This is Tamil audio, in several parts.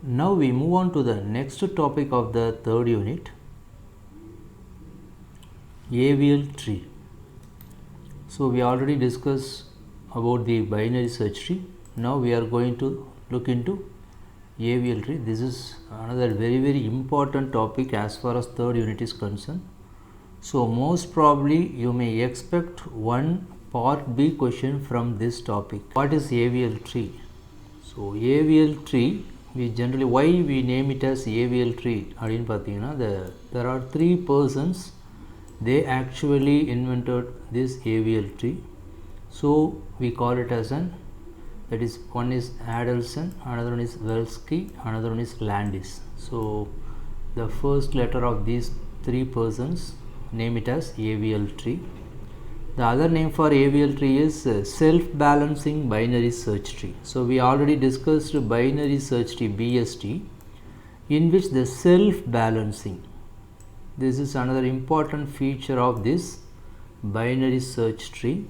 Now we move on to the next topic of the third unit, AVL tree. So we already discussed about the binary search tree. Now we are going to look into AVL tree. This is another very important topic as far as third unit is concerned. So most probably you may expect one part B question from this topic. What is AVL tree? So AVL tree, we generally, why we name it as AVL tree? There are three persons, they actually invented this AVL tree. So we call it as that is, one is Adelson, another one is Velsky, another one is Landis. So the first letter of these three persons, name it as AVL tree. The other name for AVL tree is self-balancing binary search tree. So we already discussed binary search tree, BST, in which the self-balancing, this is another important feature of this binary search tree.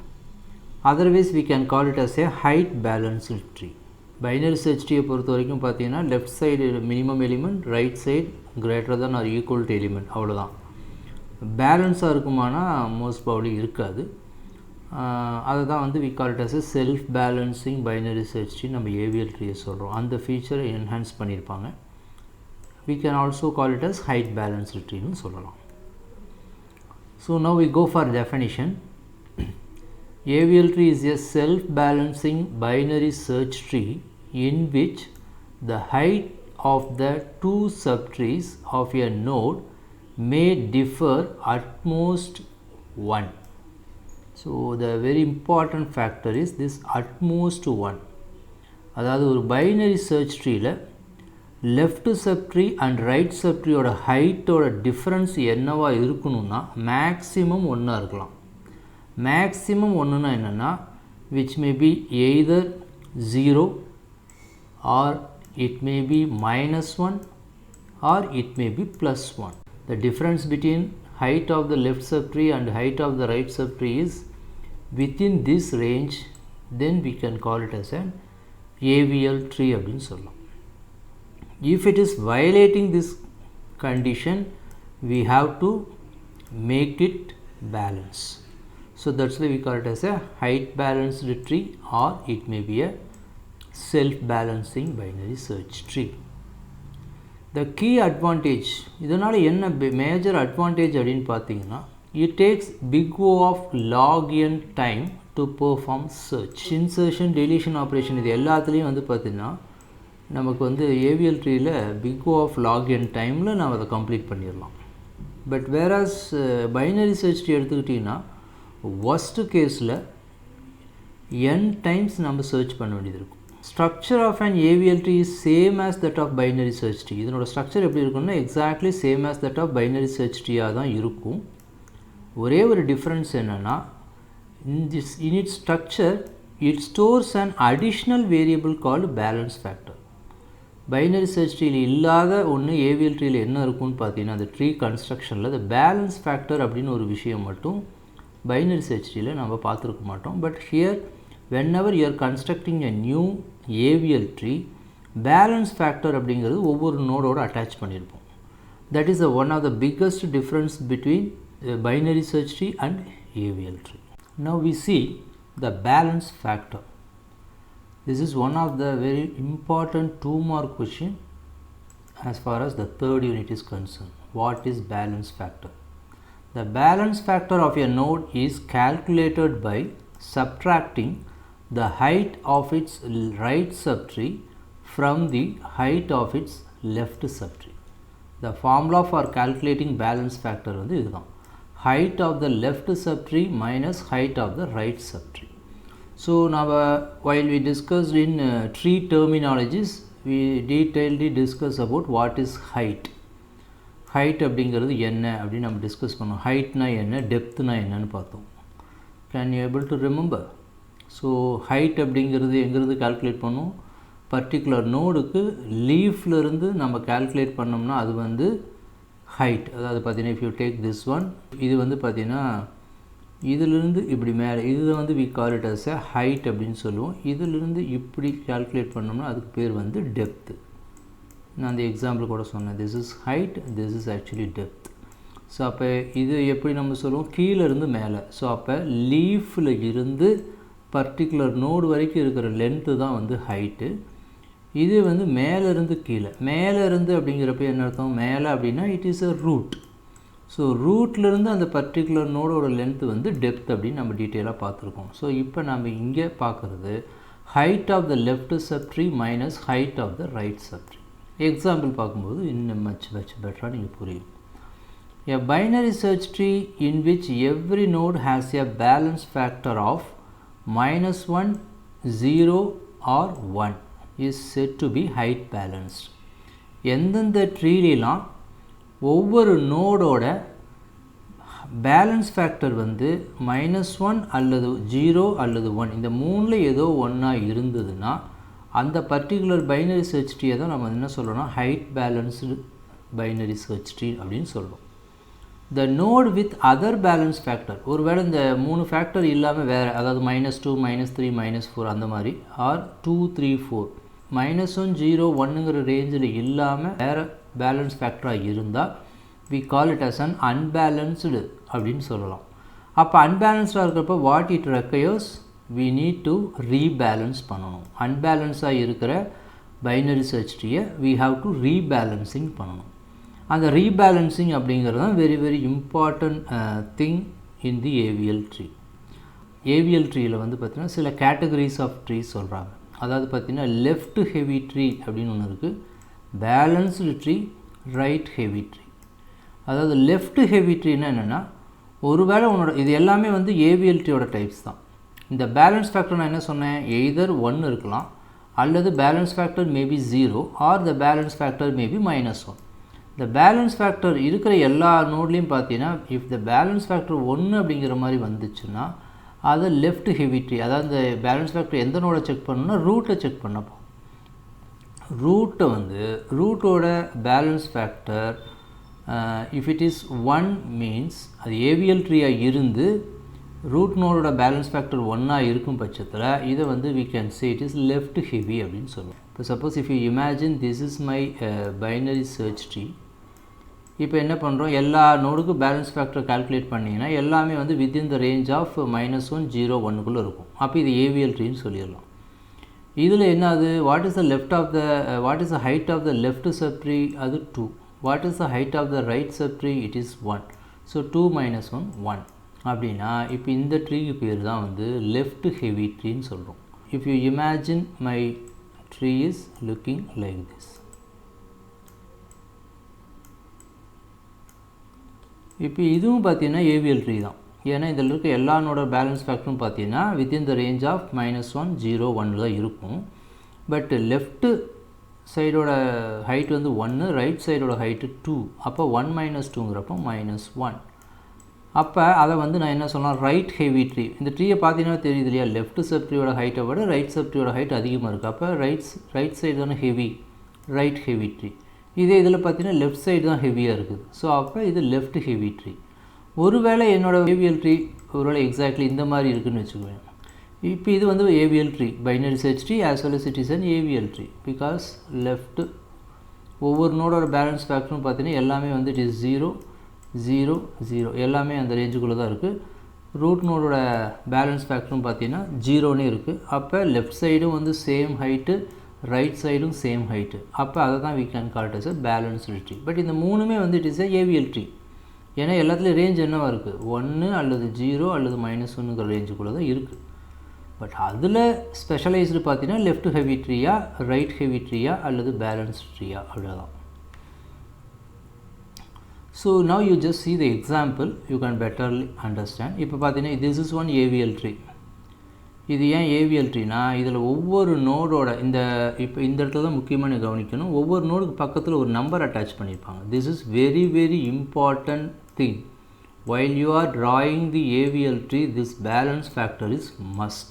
Otherwise we can call it as a height balanced tree. Binary search tree பொறுத்த வரைக்கும் பார்த்தீங்கன்னா left side minimum element, right side greater than or equal to element, அவ்வளோதான். பேலன்ஸாக இருக்குமானா மோஸ்ட் ப்ராபப்ளி இருக்காது. அதை தான் வந்து we call it as a self balancing binary search tree நம்ம AVL tree சொல்கிறோம். அந்த ஃபீச்சரை என்ஹான்ஸ் பண்ணியிருப்பாங்க. We can also call it as height balanced tree னு சொல்லலாம். So now we go for definition. AVL tree is a self balancing binary search tree in which the height of the two subtrees of a node may differ at most 1. So the very important factor is this at most 1. அதாவது ஒரு பைனரி சர்ச் ட்ரீயில் லெஃப்ட் சப்ட்ரீ அண்ட் ரைட் சப்ட்ரீயோட ஹைட்டோட டிஃப்ரென்ஸ் என்னவா இருக்கணும்னா மேக்ஸிமம் ஒன்றா இருக்கலாம். மேக்ஸிமம் ஒன்றுனா என்னென்னா which may be either 0 or it may be -1 or it may be +1. The difference between height of the left subtree and height of the right subtree is within this range, then we can call it as an AVL tree அப்படின்னு சொல்லலாம். If it is violating this condition, we have to make it balance. So that's why we call it as a height balanced tree, or it may be a self-balancing binary search tree. The key advantage, இதனால் என்ன மேஜர் அட்வான்டேஜ் அப்படின்னு பார்த்தீங்கன்னா, it takes big O of log n time to perform search. Insertion, deletion operation இது எல்லாத்துலேயும் வந்து பார்த்தீங்கன்னா நமக்கு வந்து AVL ட்ரீயில் big O of log n டைமில் நம்ம அதை கம்ப்ளீட் பண்ணிடலாம். But whereas binary search tree எடுத்துக்கிட்டிங்கன்னா worst கேஸில் n டைம்ஸ் நம்ம சர்ச் பண்ண வேண்டியது இருக்கும். Structure of an AVL tree is same as that of binary search tree. இதனோட ஸ்ட்ரக்சர் எப்படி இருக்குன்னா exactly same as that of binary search tree தான் இருக்கும். ஒரே ஒரு டிஃப்ரென்ஸ் என்னென்னா, in its structure it stores an additional variable called balance factor. Binary search ட்ரீயில் இல்லாத ஒன்று AVL ட்ரீயில் என்ன இருக்குன்னு பார்த்தீங்கன்னா, அந்த ட்ரீ கன்ஸ்ட்ரக்ஷனில் the balance factor அப்படின்னு ஒரு விஷயம் மட்டும் பைனரி சர்ச் ட்ரீயில் நம்ம பார்த்துருக்க மாட்டோம். But here whenever you are constructing a new AVL tree, balance factor அப்படிங்கிறது ஒவ்வொரு நோடோடு அட்டாச் பண்ணியிருப்போம். That is one of the biggest difference between binary search tree and AVL tree. Now we see the balance factor. This is one of the very important 2-mark question as far as the third unit is concerned. What is balance factor? The balance factor of a node is calculated by subtracting the height of its right subtree from the height of its left subtree. The formula for calculating balance factor வந்து இதுதான், height of the left subtree minus height of the right subtree. So now while we discussed in tree terminologies, we detailedly discuss about what is height. height அப்படிங்கிறது என்ன அப்படின்னு நம்ம டிஸ்கஸ் பண்ணோம். ஹைட்னா என்ன, டெப்த்னா என்னன்னு பார்த்தோம். Can you able to remember? So height அப்படிங்கிறது எங்கிறது கால்குலேட் பண்ணும், பர்டிகுலர் நோடுக்கு லீஃப்லேருந்து நம்ம கால்குலேட் பண்ணோம்னா அது வந்து ஹைட். அதாவது பார்த்தீங்கன்னா if you take this one, இது வந்து பார்த்தீங்கன்னா இதிலிருந்து இப்படி மேலே, இது வந்து we call it as a height அப்படின்னு சொல்லுவோம். இதிலிருந்து இப்படி கால்குலேட் பண்ணோம்னா அதுக்கு பேர் வந்து டெப்த்து. நான் அந்த எக்ஸாம்பிள் கூட சொன்னேன், this is height, this is actually depth. So அப்போ இது எப்படி நம்ம சொல்லுவோம், கீழே இருந்து மேலே. ஸோ அப்போ லீஃபில் இருந்து பர்டிகுலர் நோடு வரைக்கும் இருக்கிற லென்த்து தான் வந்து ஹைட்டு. இது வந்து மேலேருந்து கீழே, மேலேருந்து அப்படிங்கிறப்ப என்ன அர்த்தம், மேலே அப்படின்னா it is a root. So ரூட்லேருந்து அந்த பர்டிகுலர் நோடோட லென்த்து வந்து டெப்த் அப்படின்னு நம்ம டீட்டெயிலாக பார்த்துருக்கோம். ஸோ இப்போ நம்ம இங்கே பார்க்குறது height of the left subtree minus height of the right subtree. Example பார்க்கும்போது இன்னும் மச் பெட்டராக நீங்கள் புரியும். A binary search tree in which every node has a balance factor of -1, 0 or 1 is said to be height balanced. எந்தெந்த ட்ரீலாம் ஒவ்வொரு நோடோட பேலன்ஸ் ஃபேக்டர் வந்து -1 அல்லது 0 அல்லது 1 இந்த மூணில் ஏதோ ஒன்றா இருந்ததுன்னா அந்த பர்டிகுலர் பைனரி சர்ச் ட்ரீயை தான் நம்ம என்ன சொல்கிறோம்னா height balanced binary search tree அப்படின்னு சொல்கிறோம். The node with other balance factor, ஒருவேளை இந்த 3 ஃபேக்டர் இல்லாமல் வேறு, அதாவது -2, -3, -4 அந்த மாதிரி, ஆர் 2, 3, 4 -1, 0, 1ங்கிற ரேஞ்சில் இல்லாமல் வேறு பேலன்ஸ் ஃபேக்டராக இருந்தால் we call it as an unbalanced அப்படின்னு சொல்லலாம். அப்போ அன்பேலன்ஸ்டாக இருக்கிறப்ப what it requires, we need to rebalance பண்ணணும். அன்பேலன்ஸாக இருக்கிற பைனரி சர்ச் ட்ரீயை we have to rebalancing பண்ணணும். அந்த ரீபேலன்சிங் அப்படிங்கிறது தான் very very important thing in the AVL tree. AVL ட்ரீயில் வந்து பார்த்திங்கன்னா சில கேட்டகரிஸ் ஆஃப் ட்ரீஸ் சொல்கிறாங்க. அதாவது பார்த்திங்கன்னா லெஃப்ட் ஹெவி ட்ரீ அப்படின்னு ஒன்று இருக்குது, balanced tree, right heavy tree. அதாவது லெஃப்ட் ஹெவி ட்ரீனா என்னென்னா, ஒருவேளை உன்னோட இது எல்லாமே வந்து ஏவிஎல் ட்ரீயோட டைப்ஸ் தான். இந்த பேலன்ஸ் ஃபேக்டர் நான் என்ன சொன்னேன், எய்தர் 1 இருக்கலாம் அல்லது balance factor maybe 0 R the balance factor maybe -1. இந்த பேலன்ஸ் ஃபேக்டர் இருக்கிற எல்லா நோட்லேயும் பார்த்தீங்கன்னா இஃப் த பேலன்ஸ் ஃபேக்டர் 1 அப்படிங்கிற மாதிரி வந்துச்சுன்னா அதை லெஃப்ட் ஹெவி ட்ரீ. அதாவது இந்த பேலன்ஸ் ஃபேக்டர் எந்த நோடை செக் பண்ணணும்னா ரூட்டை செக் பண்ணப்போ, ரூட்டை வந்து ரூட்டோட balance factor if it is 1 means அது ஏவிஎல் ட்ரீயாக இருந்து ரூட் நோடோட பேலன்ஸ் ஃபேக்டர் 1 இருக்கும் பட்சத்தில் இதை வந்து we can say it is left heavy அப்படின்னு சொல்லுவோம். இப்போ suppose if you imagine this is my binary search tree. இப்போ என்ன பண்ணுறோம், எல்லா நோடுக்கும் பேலன்ஸ் ஃபேக்டர் கால்குலேட் பண்ணிங்கன்னா எல்லாமே வந்து வித்தின் த ரேஞ்ச் ஆஃப் -1, 0, 1க்குள்ளே இருக்கும். அப்போ இது ஏவிஎல் ட்ரீன்னு சொல்லிடலாம். இதில் என்னது, what is the height of the left sub tree, அது 2. What is the height of the right subtree, it is 1. So 2 - 1 1 அப்படின்னா இப்போ இந்த ட்ரீக்கு பேர் தான் வந்து லெஃப்ட் ஹெவி ட்ரீன்னு சொல்கிறோம். If you imagine my tree is looking like this. இப்போ இதுவும் பார்த்தீங்கன்னா ஏவிஎல் ட்ரீ தான். ஏன்னா இதில் இருக்க எல்லானோட பேலன்ஸ் ஃபேக்டரும் பார்த்தீங்கன்னா வித்தின் த ரேஞ்ச் ஆஃப் -1, 0, 1 தான் இருக்கும். பட் லெஃப்ட்டு சைடோட ஹைட் வந்து 1, ரைட் சைடோட ஹைட்டு 2. அப்போ 1 - 2ங்கிறப்போ -1. அப்போ அதை வந்து நான் என்ன சொல்லலாம், ரைட் ஹெவி ட்ரீ. இந்த ட்ரீயை பார்த்தீங்கன்னா தெரியுது இல்லையா, லெஃப்ட் சப்ட்ரீயோட ஹைட்டை விட ரைட் சப்ட்ரீயோட ஹைட் அதிகமாக இருக்குது. அப்போ ரைட் சைடு தானே ஹெவி, ரைட் ஹெவி ட்ரீ. இதே இதில் பார்த்தீங்கன்னா லெஃப்ட் சைடு தான் ஹெவியாக இருக்குது. ஸோ அப்போ இது லெஃப்ட் ஹெவி ட்ரீ. ஒருவேளை என்னோடய ஏவிஎல் ட்ரீ ஒருவேளை எக்ஸாக்ட்லி இந்த மாதிரி இருக்குதுன்னு வச்சுக்குவேன். இப்போ இது வந்து AVL tree, binary search tree as well as it is an AVL tree because left ஒவ்வொரு நோடோட பேலன்ஸ் ஃபேக்டரும் பார்த்தீங்கன்னா எல்லாமே வந்து இட் இஸ் 0, 0, 0 எல்லாமே அந்த ரேஞ்சுக்குள்ளே தான் இருக்குது. ரூட் நோடோட பேலன்ஸ் ஃபேக்டரும் பார்த்தீங்கன்னா 0னே இருக்குது. அப்போ லெஃப்ட் சைடும் வந்து சேம் ஹைட்டு, ரைட் சைடும் சேம் ஹைட்டு. அப்போ அதை தான் we can call it as a balanced tree. But இந்த மூணுமே வந்து it is a AVL tree. ஏன்னா எல்லாத்துலேயும் ரேஞ்ச் என்னவாக இருக்குது, 1 அல்லது 0 அல்லது -1ங்கிற ரேஞ்சுக்குள்ளே தான் இருக்குது. பட் அதில் ஸ்பெஷலைஸ்டு பார்த்தீங்கன்னா லெஃப்ட் ஹெவி ட்ரீயா, ரைட் ஹெவி ட்ரீயா அல்லது பேலன்ஸ் ட்ரீயா அவ்வளோதான். So now you just see the example, you can betterly understand. இப்போ பார்த்தீங்கன்னா this is one AVL tree. இது ஏன் ஏவிஎல் ட்ரீனா, இதில் ஒவ்வொரு நோடோட இப்போ இந்த இடத்துல தான் முக்கியமாக கவனிக்கணும், ஒவ்வொரு நோடுக்கு பக்கத்தில் ஒரு நம்பர் அட்டாச் பண்ணியிருப்பாங்க. This is very very important thing. while you are drawing the AVL tree, this balance factor is must.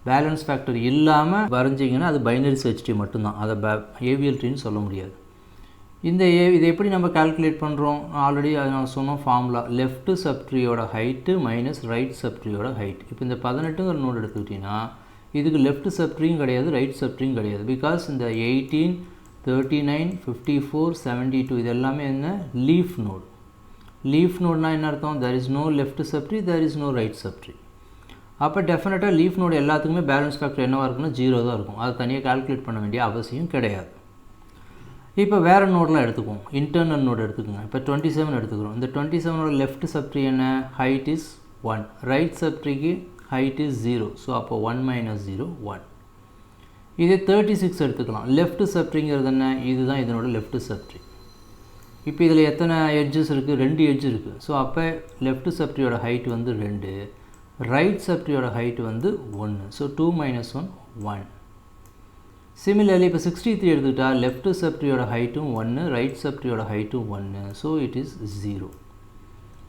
Balance factor இல்லாமல் வரைஞ்சிங்கன்னா அது பைனரி சர்ச் ட்ரீ மட்டும்தான், அதை ஏவிஎல் ட்ரீன்னு சொல்ல முடியாது. இதை எப்படி நம்ம கால்குலேட் பண்ணுறோம், ஆல்ரெடி அது நான் சொன்னோம் ஃபார்முலா, லெஃப்ட் சப்ட்ரீயோட ஹைட்டு மைனஸ் ரைட் சப்ட்ரீயோட ஹைட். இப்போ இந்த 18ங்கிற நோட் எடுத்துக்கிட்டிங்கன்னா இதுக்கு லெஃப்ட் சப்ட்ரீயும் கிடையாது, ரைட் சப்ட்ரீயும் கிடையாது. பிகாஸ் இந்த 18, 39, 54, 72 இது எல்லாமே என்ன லீஃப் நோட். லீஃப் நோட்னா என்ன அர்த்தம்? there is no left subtree, there is no right subtree. அப்போ டெஃபினட்டாக லீஃப் நோடு எல்லாத்துக்குமே பேலன்ஸ் ஃபேக்டர் என்னவாக இருக்குன்னா 0 தான் இருக்கும். அது தனியாக கால்குலேட் பண்ண வேண்டிய அவசியம் கிடையாது. இப்போ வேறு நோடெலாம் எடுத்துக்குவோம். இன்டர்னல் நோடு எடுத்துக்கோங்க. இப்போ 27 எடுத்துக்கிறோம். இந்த 27ஓட லெஃப்ட் சப்ட்ரி என்ன? Height is 1. ரைட் சப்ட்ரிக்கு ஹைட் இஸ் 0. ஸோ அப்போ 1 - 0 1. இதே 36 எடுத்துக்கலாம். லெஃப்ட் சப்ட்ரிங்கிறது என்ன? இதுதான் இதனோட லெஃப்ட் சப்ட்ரி. இப்போ இதில் எத்தனை எட்ஜஸ் இருக்குது? 2 எட்ஜ் இருக்குது. ஸோ அப்போ லெஃப்ட் சப்ட்ரியோட ஹைட் வந்து 2, ரைட் சப்ட்ரியோட ஹைட் வந்து 1. ஸோ 2 - 1 1. சிமிலர்லி இப்போ 63 எடுத்துக்கிட்டால் லெஃப்ட் சப்ட்ரியோட ஹைட்டும் 1, ரைட் சப்ட்ரியோட ஹைட்டும் 1. So it is 0.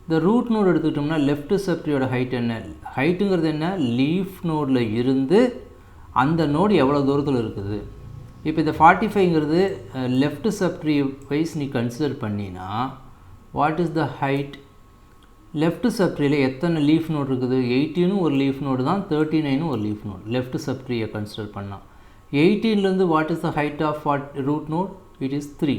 இந்த ரூட் நோடு எடுத்துக்கிட்டோம்னா லெஃப்ட் சப்ட்ரியோட ஹைட் என்ன? ஹைட்டுங்கிறது என்ன? லீஃப் நோடில் இருந்து அந்த நோடு எவ்வளோ தூரத்தில் இருக்குது. இப்போ இந்த 45ங்கிறது லெஃப்ட் சப்ட்ரி வைஸ் நீ கன்சிடர் பண்ணினா what is the height? Left சப்ட்ரியில் எத்தனை லீஃப் நோடு இருக்குது? 18 ஒரு லீஃப் நோடு தான், 39 ஒரு லீஃப் நோடு. லெஃப்ட் சப்ட்ரியை கன்சிடர் பண்ணால் 18லேருந்து what is the height of root node? It is 3.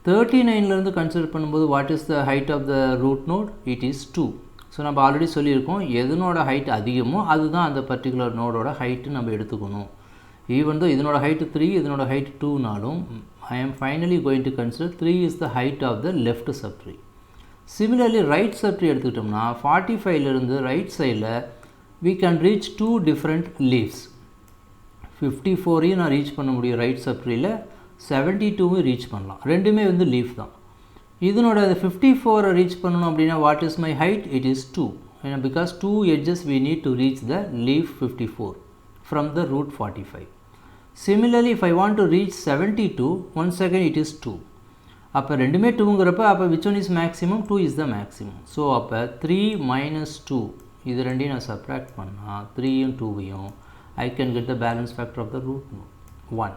39லேருந்து கன்சிடர் பண்ணும்போது what is the height of the root node? It is 2. So நம்ம ஆல்ரெடி சொல்லியிருக்கோம் எதனோட ஹைட் அதிகமோ அதுதான் அந்த பர்டிகுலர் நோடோட ஹைட்டு நம்ம எடுத்துக்கணும். ஈவன் தோ இதனோட ஹைட்டு 3, இதனோட ஹைட் 2நாலும் I am finally going to consider 3 is the height of the left subtree. Similarly right subtree எடுத்துக்கிட்டோம்னா 45லேருந்து ரைட் சைடில் we can reach 2 different leaves. 54ஐயும் நான் ரீச் பண்ண முடியும் ரைட் சப்ட்ரியில், 72வும் ரீச் பண்ணலாம். ரெண்டுமே வந்து லீஃப் தான். இதனோட 54 ரீச் பண்ணணும் அப்படின்னா what is my height? It is 2. ஏன்னா because 2 edges we need to reach the leaf 54 from the root 45. Similarly, if I want to reach 72, once again it is 2. அப்போ ரெண்டுமே 2ங்கிறப்ப அப்போ which one is maximum? 2 is the maximum. So அப்போ 3 - 2 இது ரெண்டையும் நான் சப்ராக்ட் பண்ணால் 3யும் 2வையும் I can get the balance factor of the root node 1.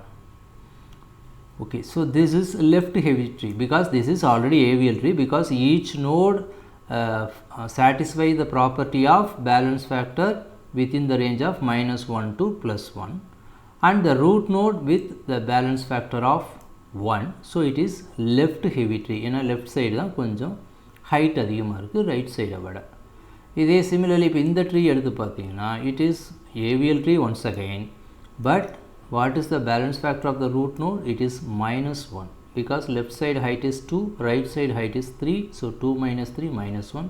Okay, so this is left heavy tree because this is already AVL tree because each node satisfy the property of balance factor within the range of -1 to +1 and the root node with the balance factor of 1. So it is left heavy tree. ஏன்னா left side தான் கொஞ்சம் height அதிகமாக இருக்குது right side விட. இதே similarly இப்போ இந்த tree எடுத்து பார்த்தீங்கன்னா it is AVL tree once again, but what is the balance factor of the root node? It is -1 because left side height is 2, right side height is 3, so 2 - 3 -1,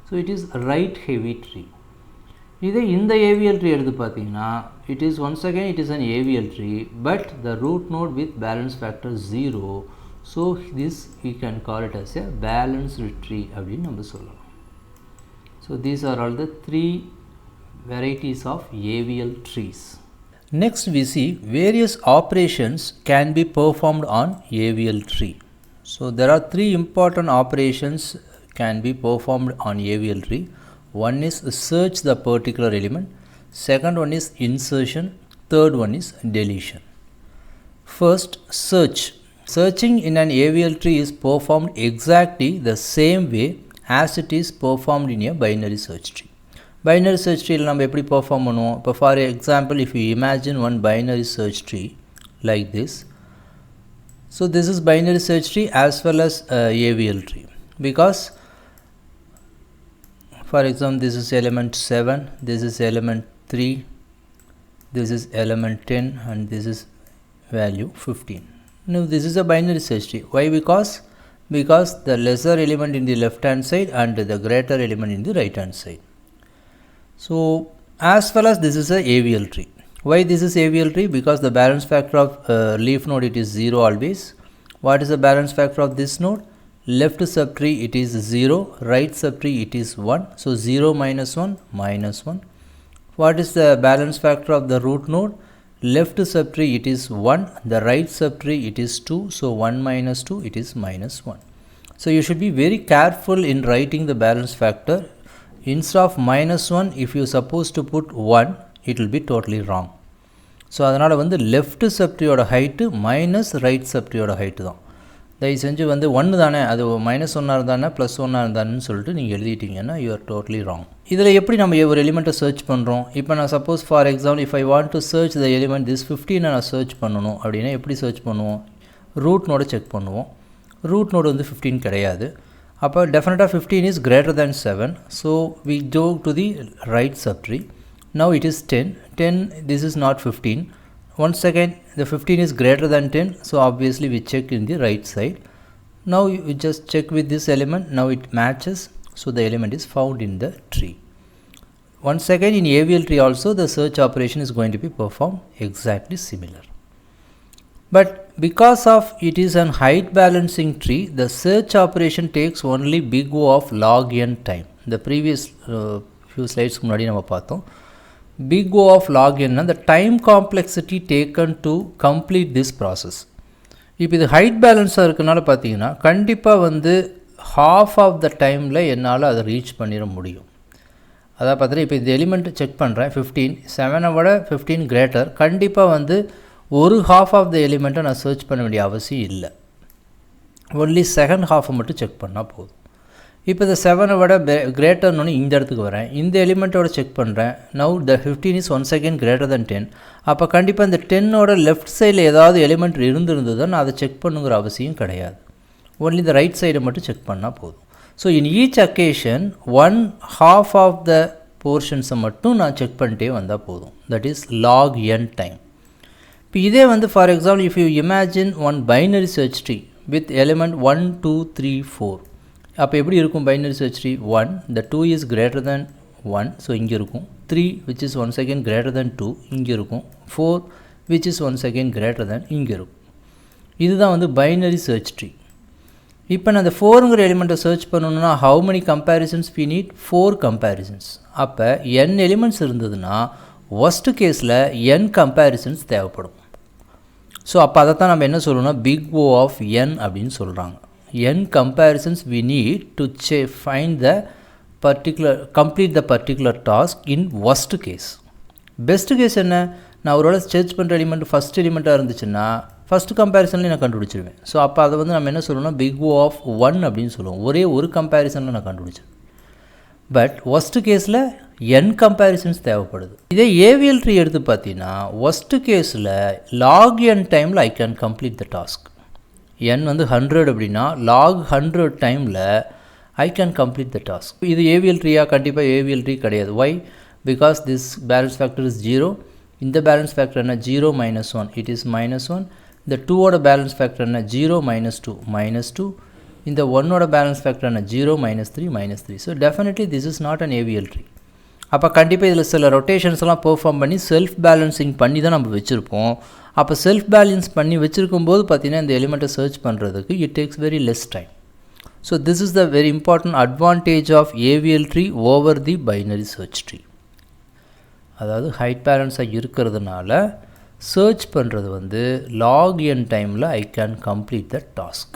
so it is right heavy tree. இதே இந்த AVL tree எடுத்து பார்த்தீங்கன்னா it is once again it is an AVL tree, but the root node with balance factor 0, so this we can call it as a balanced tree அப்படின்னு நம்ம சொல்லலாம். So these are all the 3 varieties of AVL trees. Next we see various operations can be performed on AVL tree. So there are 3 important operations can be performed on AVL tree. One is search the particular element, second one is insertion, third one is deletion. First, search. Searching in an AVL tree is performed exactly the same way as it is performed in a binary search tree. Binary search tree நம்ம எப்படி perform பண்ணுவோம்? இப்போ for example, if you imagine one binary search tree like this, so this is binary search tree as well as AVL tree because for example this is element 7, this is element 3, this is element 10 and this is value 15. Now this is a binary search tree. Why? Because the lesser element in the left hand side and the greater element in the right hand side. So as well as this is a AVL tree. Why this is AVL tree? Because the balance factor of leaf node it is 0 always. What is the balance factor of this node? Left subtree it is 0, right subtree it is 1. So 0 - 1 -1. What is the balance factor of the root node? Left subtree it is 1, the right subtree it is 2, so 1 - 2 it is -1. So you should be very careful in writing the balance factor. Instead of -1, if you suppose to put 1, it will be totally wrong. So அதனால் வந்து left subtree height minus right subtree height தான். தயவு செஞ்சு வந்து 1 தானே, அது -1 இருந்தானே +1 இருந்தானு சொல்லிட்டு நீங்கள் எழுதிட்டீங்கன்னா you are totally wrong. இதில் எப்படி நம்ம ஒரு எலிமெண்ட்டை சர்ச் பண்ணுறோம்? இப்போ நான் suppose for example if I want to search the element this 15 நான் சர்ச் பண்ணணும் அப்படின்னா எப்படி சர்ச் பண்ணுவோம்? ரூட் நோடை செக் பண்ணுவோம். ரூட் நோடு வந்து 15 கிடையாது. அப்போ டெஃபினட்டாக 15 is greater than 7. So we go to the right subtree. Now it is 10. 10, this is not 15. Once again, the 15 is greater than 10. So obviously we check in the right side. Now you just check with this element. Now it matches. So the element is found in the tree. Once again, in AVL tree also, the search operation is going to be performed exactly similar. But because of it is an height balancing tree, the search operation takes only big O of log n time. The previous few slides முன்னாடி நம்ம பார்த்தோம். Big O of log n, the time complexity taken to complete this process. இப்போ இது ஹைட் பேலன்ஸாக இருக்கனால பார்த்தீங்கன்னா கண்டிப்பாக வந்து half of the டைமில் என்னால் அதை ரீச் பண்ணிட முடியும். அதாவது பார்த்தீங்கன்னா இப்போ இந்த எலிமெண்ட் செக் பண்ணுறேன் 15, 7 விட 15 கிரேட்டர். கண்டிப்பாக வந்து ஒரு half ஆஃப் த எலிமெண்ட்டை நான் சர்ச் பண்ண வேண்டிய அவசியம் இல்லை. ஒன்லி செகண்ட் ஹாஃபை மட்டும் செக் பண்ணால் போதும். இப்போ இந்த 7 விட கிரேட்டர்னு இந்த இடத்துக்கு வரேன். இந்த எலிமெண்ட்டோட செக் பண்ணுறேன். Now the 15 is once again greater than 10. அப்போ கண்டிப்பாக இந்த 10ஓட லெஃப்ட் சைடில் ஏதாவது எலிமெண்ட் இருந்திருந்தது நான் அதை செக் பண்ணுங்கிற அவசியம் கிடையாது. ஒன்லி இந்த ரைட் சைடை மட்டும் செக் பண்ணால் போதும். So in each occasion 1/2 of the போர்ஷன்ஸை மட்டும் நான் செக் பண்ணிட்டே வந்தால் போதும். That is log n time. இப்போ இதே வந்து for example if you imagine one binary search tree with element 1 2 3 4. அப்போ எப்படி இருக்கும் binary search tree? 1, the 2 is greater than 1, so இங்கே இருக்கும். 3 which is once again greater than 2 இங்கே இருக்கும். 4 which is once again greater than இங்கே இருக்கும். இதுதான் வந்து பைனரி சர்ச் ட்ரீ. இப்போ நான் அந்த 4ங்கிற எலிமெண்ட்டை சர்ச் பண்ணணுன்னா how many comparisons we need? 4 comparisons. அப்போ n எலிமெண்ட்ஸ் இருந்ததுன்னா worst கேஸில் n comparisons தேவைப்படும். ஸோ அப்போ அதை தான் நம்ம என்ன சொல்லணும்னா பிக் O ஆஃப் n அப்படின்னு சொல்கிறாங்க. n comparisons we need to find the complete the particular task in worst case. Best case என்ன? நான் ஒருவேளை சர்ச் பண்ணுற எலிமெண்ட் ஃபஸ்ட் எலிமெண்ட்டாக இருந்துச்சுன்னா ஃபஸ்ட் கம்பேரிசன்லேயும் நான் கண்டுபிடிச்சிருவேன். ஸோ அப்போ அதை வந்து நம்ம என்ன சொல்லணும்னா பிக் O ஆஃப் 1 அப்படின்னு சொல்லுவோம். ஒரே ஒரு கம்பேரிசனில் நான் கண்டுபிடிச்சிருவேன். பட் ஒஸ்ட் கேஸில் n கம்பேரிசன்ஸ் தேவைப்படுது. இதே ஏவிஎல் ட்ரீ எடுத்து பார்த்தீங்கன்னா ஒஸ்ட் கேஸில் லாக் n டைமில் I can complete the task. n வந்து 100 அப்படின்னா லாக் 100 டைமில் I can complete the task. இது ஏவிஎல் ட்ரீயா? கண்டிப்பாக ஏவிஎல் ட்ரீ கிடையாது. Why? Because this balance factor is 0. இந்த பேலன்ஸ் ஃபேக்டர் என்ன? 0 - 1, இட் இஸ் -1. இந்த 2ஓட பேலன்ஸ் ஃபேக்டர் என்ன? 0 - 2 -2. இந்த 1ஓட பேலன்ஸ் ஃபேக்டர் என்ன? 0 - 3 -3. So definitely this is not an AVL tree. அப்போ கண்டிப்பாக இதில் சில ரொட்டேஷன்ஸ்லாம் பெர்ஃபார்ம் பண்ணி செல்ஃப் பேலன்சிங் பண்ணி தான் நம்ம வச்சுருப்போம். அப்போ செல்ஃப் பேலன்ஸ் பண்ணி வச்சுருக்கும் போது பார்த்திங்கன்னா இந்த எலிமெண்ட்டை சர்ச் பண்ணுறதுக்கு it takes very less time. So this is the very important advantage of AVL tree over the binary search tree. அதாவது ஹைட் பேலன்ஸாக இருக்கிறதுனால சர்ச் பண்ணுறது வந்து லாக் n டைமில் I can complete the task.